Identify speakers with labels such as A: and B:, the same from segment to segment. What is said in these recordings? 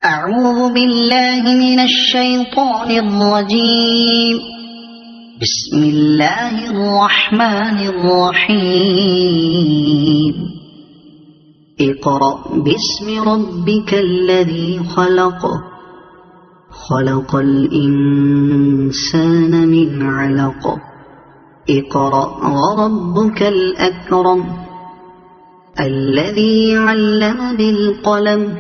A: أعوذ بالله من الشيطان الرجيم. بسم الله الرحمن الرحيم. اقرأ باسم ربك الذي خلق، خلق الإنسان من علق. اقرأ وربك الأكرم الذي علم بالقلم،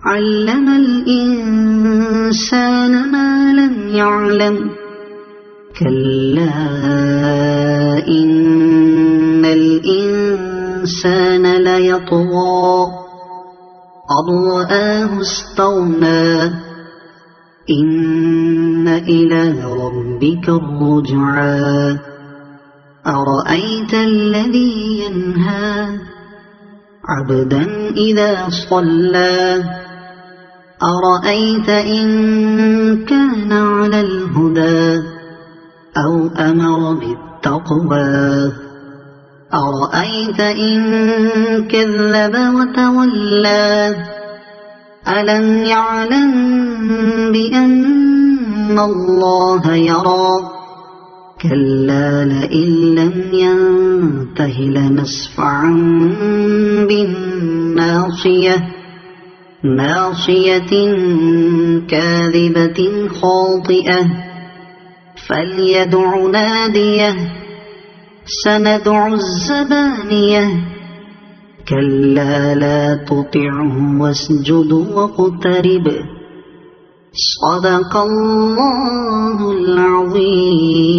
A: علم الإنسان ما لم يعلم. كلا إن الإنسان ليطغى أن رآه استغنى. إن إلى ربك الرجعى. أرأيت الذي ينهى عبدا إذا صلى. أرأيت إن كان على الهدى أو أمر بالتقوى. أرأيت إن كذب وتولى. ألم يعلم بأن الله يرى. كلا لئن لم ينته لنسفعا بالناصية، ناصية كاذبة خاطئة. فليدع ناديه. سندع الزبانية. كلا لا تطعه واسجد واقترب. صدق الله العظيم.